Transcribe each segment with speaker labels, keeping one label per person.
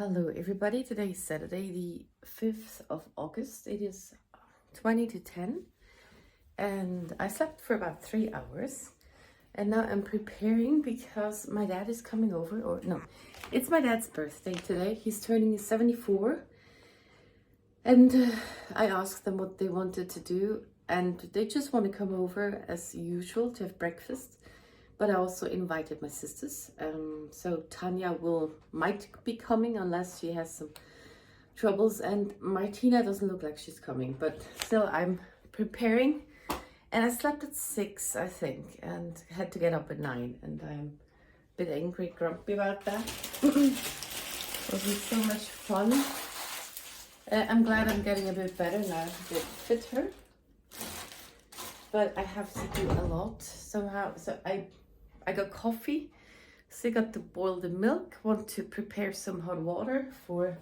Speaker 1: Hello everybody, today is Saturday the 5th of August. It is 20 to 10 and I slept for about 3 hours and now I'm preparing because my dad is coming over, or no, it's my dad's birthday today. He's turning 74 and I asked them what they wanted to do and they just want to come over as usual to have breakfast. But I also invited my sisters. So Tanya might be coming unless she has some troubles. And Martina doesn't look like she's coming. But still, I'm preparing. And I slept at 6, I think. And had to get up at 9. And I'm a bit angry, grumpy about that. Wasn't so much fun. I'm glad I'm getting a bit better now. A bit fitter. But I have to do a lot somehow. So I got coffee, so I got to boil the milk, want to prepare some hot water for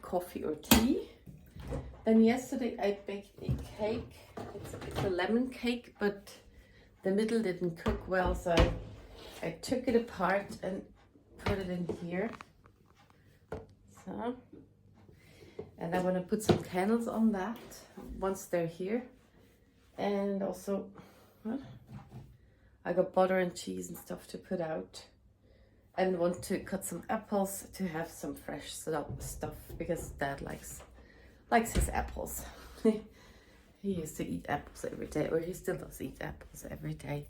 Speaker 1: coffee or tea. Then yesterday I baked a cake. It's a lemon cake, but the middle didn't cook well, so I took it apart and put it in here. So, and I want to put some candles on that once they're here. And also, what? I got butter and cheese and stuff to put out, and want to cut some apples to have some fresh stuff because Dad likes his apples. He used to eat apples every day, or he still does eat apples every day.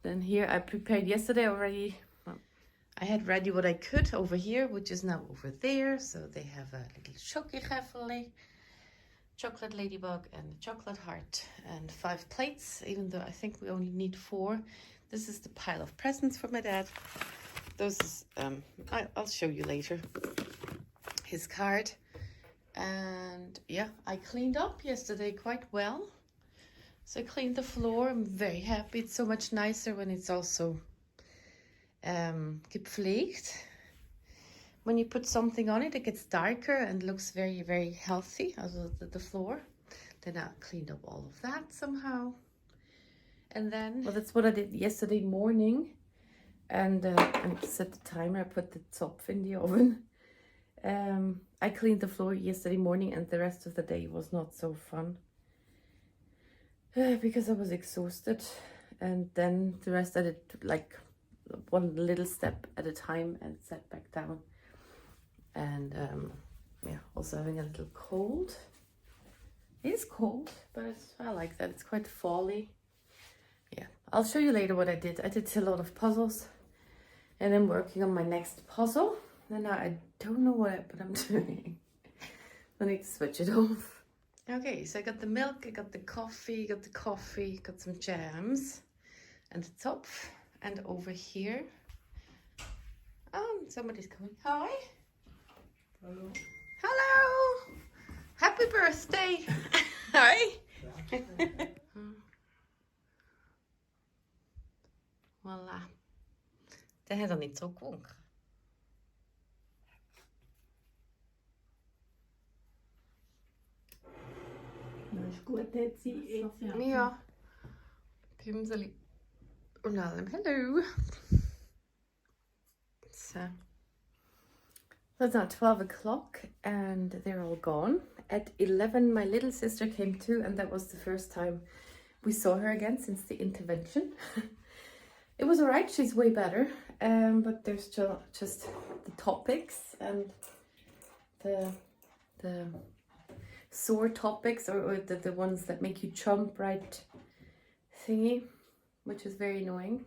Speaker 1: Then here I prepared yesterday already. Well, I had ready what I could over here, which is now over there. So they have a little chocolate chocolate ladybug and a chocolate heart and 5 plates, even though I think we only need 4. This is the pile of presents for my dad. Those is I'll show you later his card. And yeah, I cleaned up yesterday quite well. So I cleaned the floor. I'm very happy. It's so much nicer when it's also gepflegt. When you put something on it, it gets darker and looks very, very healthy, also the floor. Then I cleaned up all of that somehow. And then, well, that's what I did yesterday morning. And I set the timer, I put the Zopf in the oven. I cleaned the floor yesterday morning and the rest of the day was not so fun. Because I was exhausted. And then the rest I did like one little step at a time and sat back down. And yeah, also having a little cold. It is cold, but I like that. It's quite fally. Yeah, I'll show you later what I did. I did a lot of puzzles, and I'm working on my next puzzle. And now I don't know what I'm doing. I need to switch it off. Okay, so I got the milk, I got the coffee, got some jams, and the Zopf. And over here, somebody's coming. Hi.
Speaker 2: Hello.
Speaker 1: Hello! Happy birthday! Hi! Voilà. Det är dan inte så kvunk.
Speaker 2: Nou is goed dat ze eet.
Speaker 1: Ja. Pimseli. Unalem. Hello! So. It's now 12 o'clock and they're all gone. At 11, my little sister came too, and that was the first time we saw her again since the intervention. It was alright, she's way better, but there's still just the topics and the sore topics, or the ones that make you jump right thingy, which is very annoying.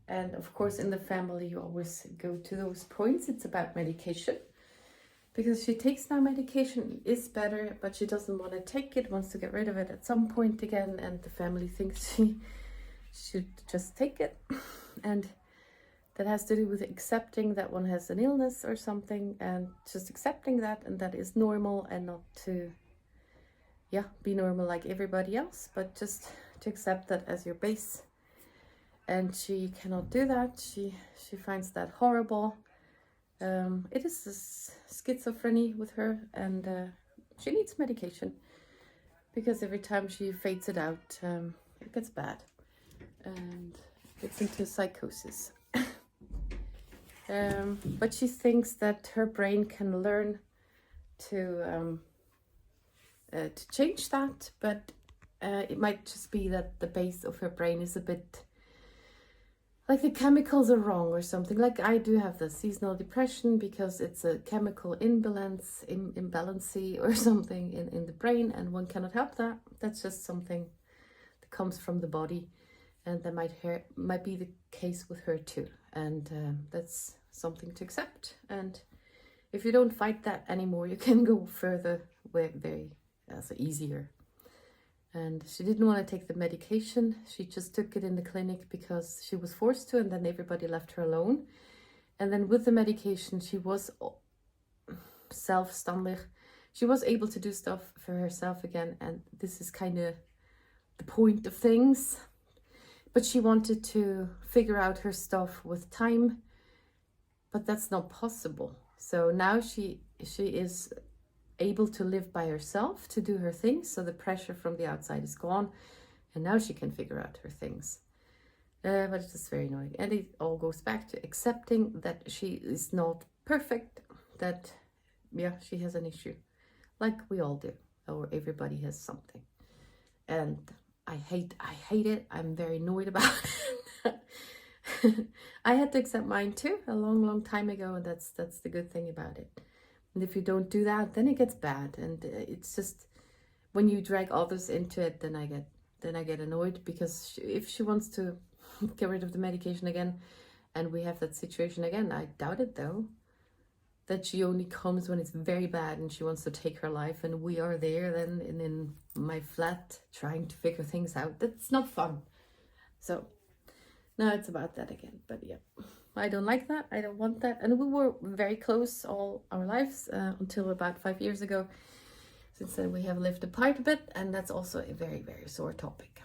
Speaker 1: And of course, in the family, you always go to those points. It's about medication. Because she takes now medication, is better, but she doesn't want to take it, wants to get rid of it at some point again. And the family thinks she should just take it. And that has to do with accepting that one has an illness or something. And just accepting that, and that is normal, and not to, yeah, be normal like everybody else. But just to accept that as your base. And she cannot do that. She finds that horrible. It is this schizophrenia with her, and she needs medication because every time she fades it out, it gets bad and gets into psychosis. But she thinks that her brain can learn to change that, but it might just be that the base of her brain is a bit like the chemicals are wrong or something. Like I do have the seasonal depression because it's a chemical imbalance or something in the brain, and one cannot help that. That's just something that comes from the body, and that might be the case with her too. And that's something to accept. And if you don't fight that anymore, you can go further very easier. And she didn't want to take the medication. She just took it in the clinic because she was forced to, and then everybody left her alone. And then with the medication, she was self-ständig. She was able to do stuff for herself again, and this is kind of the point of things. But she wanted to figure out her stuff with time, but that's not possible. So now she is able to live by herself, to do her things, so the pressure from the outside is gone, and now she can figure out her things. But it's just very annoying, and it all goes back to accepting that she is not perfect, that she has an issue, like we all do, or everybody has something. And I hate it. I'm very annoyed about it. I had to accept mine too a long time ago, and that's the good thing about it. And if you don't do that, then it gets bad. And it's just when you drag others into it, then I get annoyed, because if she wants to get rid of the medication again, and we have that situation again, I doubt it though, that she only comes when it's very bad and she wants to take her life, and we are there then in my flat trying to figure things out. That's not fun. So now it's about that again. But yeah, I don't like that. I don't want that. And we were very close all our lives until about 5 years ago. Since then we have lived apart a bit, and that's also a very sore topic.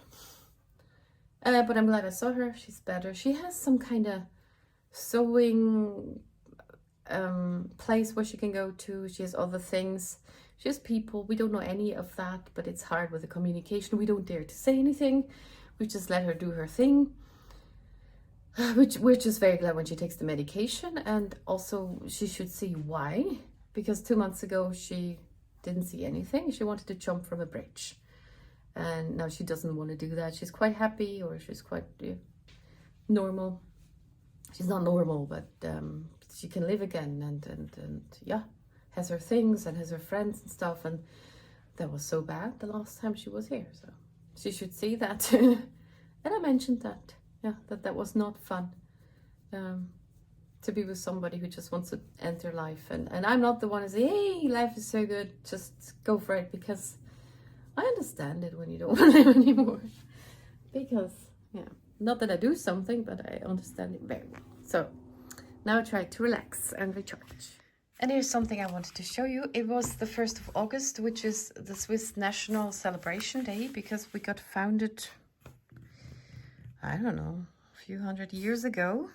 Speaker 1: But I'm glad I saw her. She's better. She has some kind of sewing place where she can go to. She has other things. She has people. We don't know any of that, but it's hard with the communication. We don't dare to say anything. We just let her do her thing. Which we're just very glad when she takes the medication. And also she should see why, because 2 months ago she didn't see anything. She wanted to jump from a bridge, and now she doesn't want to do that. She's quite happy, or she's quite normal. She's not normal, but she can live again, and has her things and has her friends and stuff. And that was so bad the last time she was here, so she should see that. And I mentioned that. That was not fun, to be with somebody who just wants to end their life. And I'm not the one who say, hey, life is so good, just go for it, because I understand it when you don't want to live anymore. Because, not that I do something, but I understand it very well. So now I try to relax and recharge. And here's something I wanted to show you. It was the 1st of August, which is the Swiss National Celebration Day, because we got founded, I don't know, a few hundred years ago,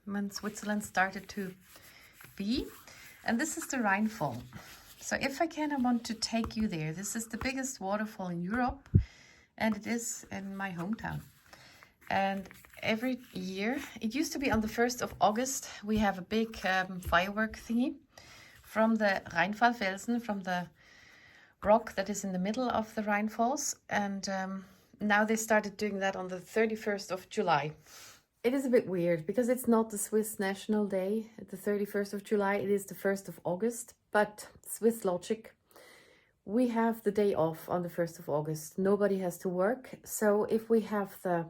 Speaker 1: when Switzerland started to be. And this is the Rheinfall. So if I can, I want to take you there. This is the biggest waterfall in Europe, and it is in my hometown. And every year, it used to be on the 1st of August, we have a big firework thingy from the Rheinfallfelsen, from the rock that is in the middle of the Rheinfalls. And now they started doing that on the 31st of July. It is a bit weird because it's not the Swiss National Day, the 31st of July, it is the 1st of August. But Swiss logic, we have the day off on the 1st of August. Nobody has to work. So if we have the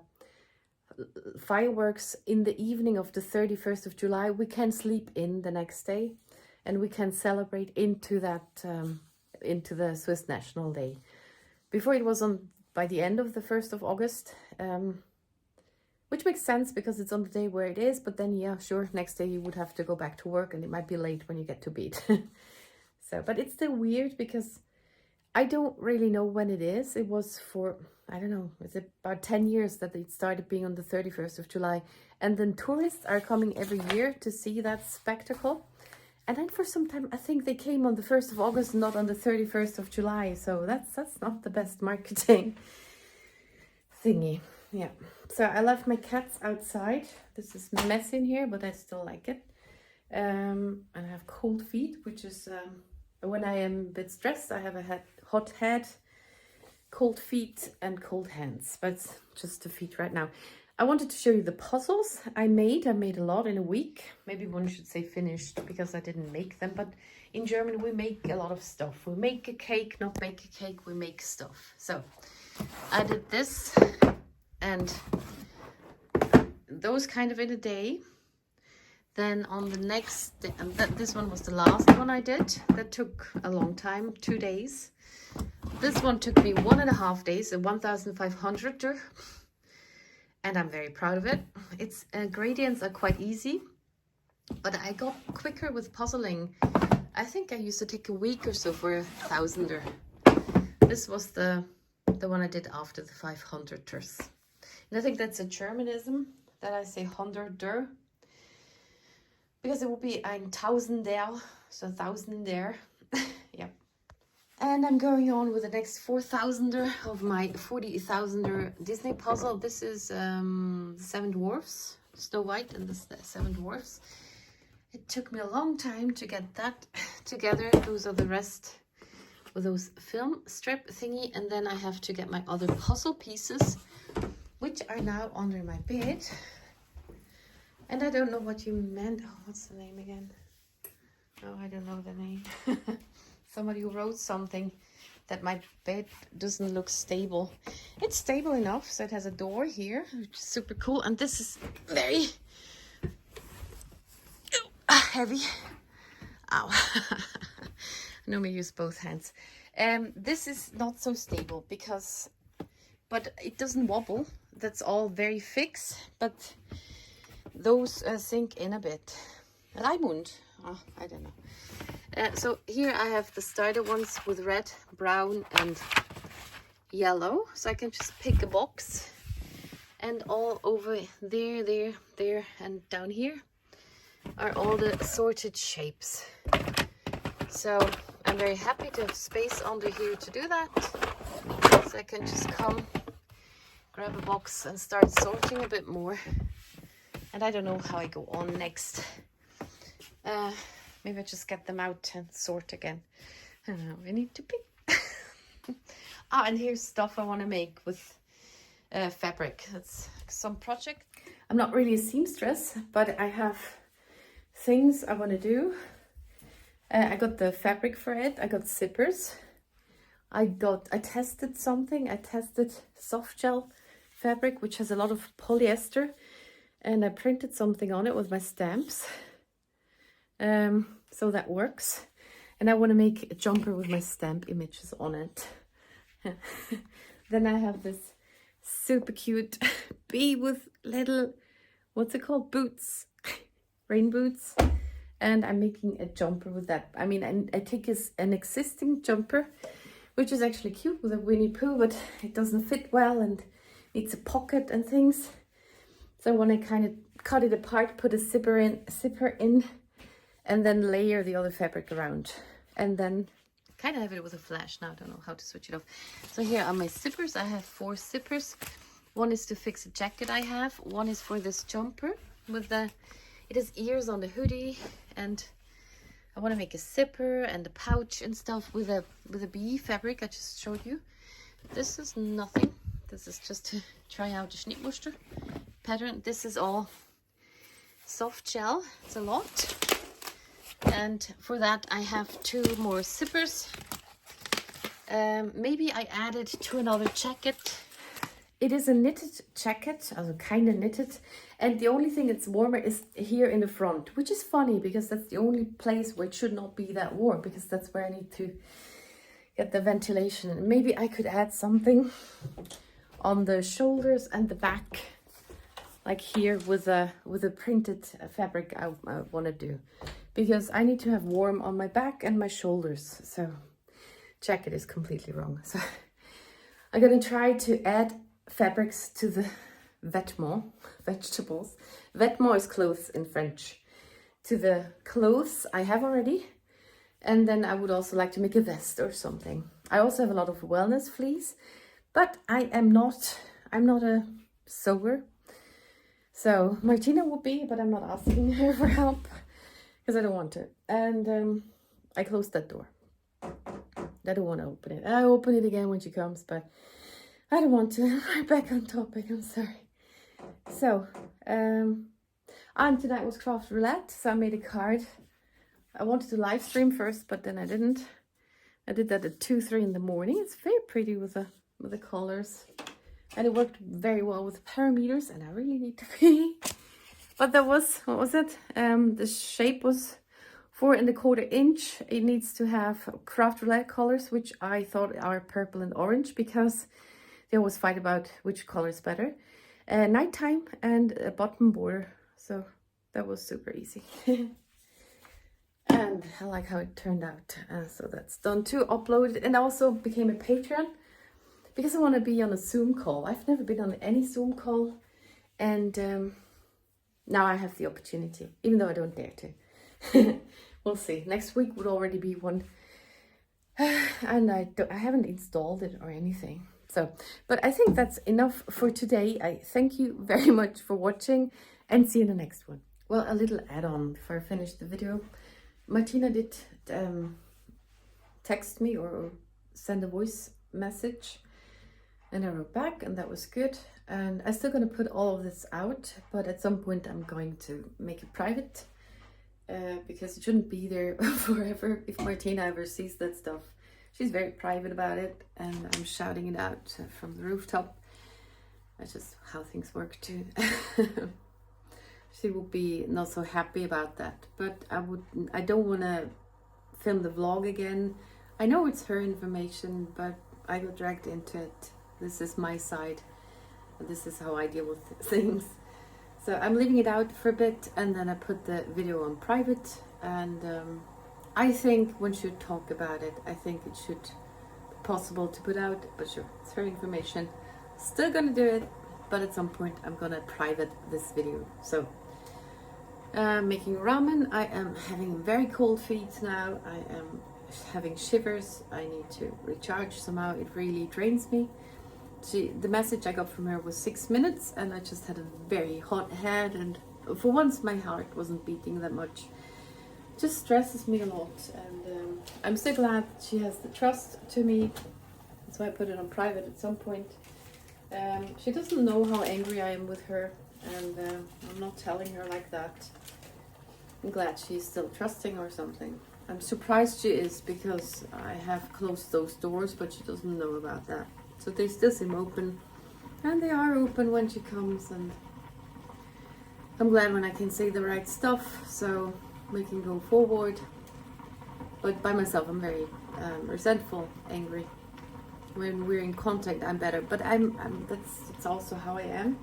Speaker 1: fireworks in the evening of the 31st of July, we can sleep in the next day, and we can celebrate into that, into the Swiss National Day. Before it was on by the end of the 1st of August, which makes sense because it's on the day where it is, but then sure, next day you would have to go back to work, and it might be late when you get to bed. So, but it's still weird because I don't really know when it is. It was for, I don't know, it's about 10 years that it started being on the 31st of July. And then tourists are coming every year to see that spectacle. And then for some time, I think they came on the 1st of August, not on the 31st of July. So that's not the best marketing thingy. Yeah. So I left my cats outside. This is messy in here, but I still like it. And I have cold feet, which is when I am a bit stressed, I have a hot head, cold feet and cold hands, but it's just the feet right now. I wanted to show you the puzzles I made. I made a lot in a week. Maybe one should say finished because I didn't make them, but in German we make a lot of stuff. We make a cake, not bake a cake, we make stuff. So I did this and those kind of in a day. Then on the next day, and this one was the last one I did. That took a long time, 2 days. This one took me 1.5 days, 1,500. And I'm very proud of it. Its gradients are quite easy, but I got quicker with puzzling. I think I used to take a week or so for 1,000. This was the one I did after the 500ers. And I think that's a Germanism that I say 100er, because it will be ein Tausender, so 1,000 there. Yep. And I'm going on with the next 4,000er of my 40,000er Disney puzzle. This is the Seven Dwarfs, Snow White and the Seven Dwarfs. It took me a long time to get that together. Those are the rest with those film strip thingy. And then I have to get my other puzzle pieces, which are now under my bed. And I don't know what you meant. Oh, what's the name again? Oh, I don't know the name. Somebody who wrote something that my bed doesn't look stable. It's stable enough, so it has a door here, which is super cool. And this is very heavy. Ow. I normally use both hands. This is not so stable because, but it doesn't wobble. That's all very fixed, but those sink in a bit. Raimund. Oh, I don't know. So here I have the starter ones with red, brown and yellow. So I can just pick a box, and all over there and down here are all the assorted shapes. So I'm very happy to have space under here to do that. So I can just come, grab a box and start sorting a bit more. And I don't know how I go on next. Maybe I just get them out and sort again. I don't know, I need to pick. And here's stuff I want to make with fabric. That's some project. I'm not really a seamstress, but I have things I want to do. I got the fabric for it. I got zippers. I tested something. I tested soft gel fabric, which has a lot of polyester. And I printed something on it with my stamps. So that works. And I want to make a jumper with my stamp images on it. Then I have this super cute bee with little, what's it called? Boots. Rain boots. And I'm making a jumper with that. I mean, I take an existing jumper, which is actually cute with a Winnie Pooh, but it doesn't fit well and needs a pocket and things. So when I kind of cut it apart, put a zipper in, and then layer the other fabric around. And then kind of have it with a flash now. I don't know how to switch it off. So here are my zippers. I have 4 zippers. One is to fix a jacket I have. One is for this jumper with it has ears on the hoodie, and I want to make a zipper and a pouch and stuff with a bee fabric I just showed you. This is nothing. This is just to try out the Schnittmuster pattern. This is all soft gel. It's a lot. And for that I have 2 more zippers. Maybe I added to another jacket. It is a knitted jacket, also kind of knitted, and the only thing it's warmer is here in the front, which is funny because that's the only place where it should not be that warm, because that's where I need to get the ventilation. Maybe I could add something on the shoulders and the back, like here with a printed fabric I want to do, because I need to have warm on my back and my shoulders. So jacket is completely wrong. So I'm gonna try to add fabrics to the vêtements, vegetables. Vêtements is clothes in French. To the clothes I have already. And then I would also like to make a vest or something. I also have a lot of wellness fleece, but I'm not a sewer. So Martina would be, but I'm not asking her for help because I don't want to. And I closed that door. I don't want to open it. I open it again when she comes, but I don't want to. Right back on topic, I'm sorry. So, and tonight was craft roulette, so I made a card. I wanted to live stream first, but then I didn't. I did that at 2-3 in the morning. It's very pretty with the colors. And it worked very well with parameters, and I really need to pee. But that was, what was it? The shape was 4 1/4 inch. It needs to have craft roulette colors, which I thought are purple and orange, because they always fight about which color is better. Nighttime and a bottom border. So that was super easy. And I like how it turned out. So that's done too. Uploaded, and also became a patron because I want to be on a Zoom call. I've never been on any Zoom call, and now I have the opportunity, even though I don't dare to. We'll see. Next week would already be one, and I haven't installed it or anything. So, but I think that's enough for today. I thank you very much for watching, and see you in the next one. Well, a little add-on before I finish the video. Martina did text me or send a voice message, and I wrote back, and that was good. And I'm still going to put all of this out, but at some point I'm going to make it private, because it shouldn't be there forever. If Martina ever sees that stuff, she's very private about it, and I'm shouting it out from the rooftop. That's just how things work too. She will be not so happy about that, but I don't want to film the vlog again. I know it's her information, but I got dragged into it. This is my side. This is how I deal with things. So I'm leaving it out for a bit, and then I put the video on private. And I think one should talk about it. I think it should be possible to put out, but sure, it's her information. Still gonna do it, but at some point I'm gonna private this video. So making ramen. I am having very cold feet now. I am having shivers. I need to recharge somehow. It really drains me. The message I got from her was 6 minutes, and I just had a very hot head, and for once my heart wasn't beating that much. It just stresses me a lot, and I'm so glad she has the trust to me. That's why I put it on private at some point. She doesn't know how angry I am with her, and I'm not telling her like that. I'm glad she's still trusting or something. I'm surprised she is, because I have closed those doors, but she doesn't know about that. So they still seem open, and they are open when she comes, and I'm glad when I can say the right stuff, so we can go forward. But by myself, I'm very resentful, angry. When we're in contact, I'm better, but that's also how I am.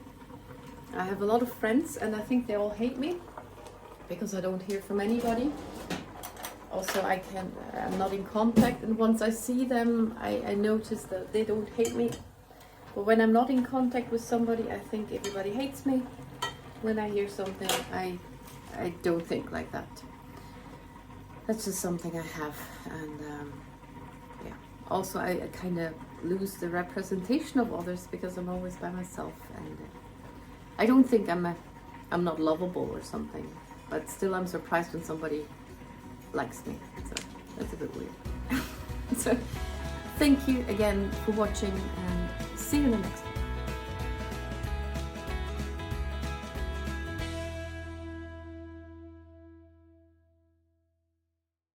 Speaker 1: I have a lot of friends, and I think they all hate me because I don't hear from anybody. Also, I'm not in contact, and once I see them, I notice that they don't hate me. But when I'm not in contact with somebody, I think everybody hates me. When I hear something, I don't think like that. That's just something I have, and yeah. Also, I kind of lose the representation of others because I'm always by myself, and I don't think I'm not lovable or something, but still I'm surprised when somebody likes me, so that's a bit weird. So thank you again for watching, and see you in the next one.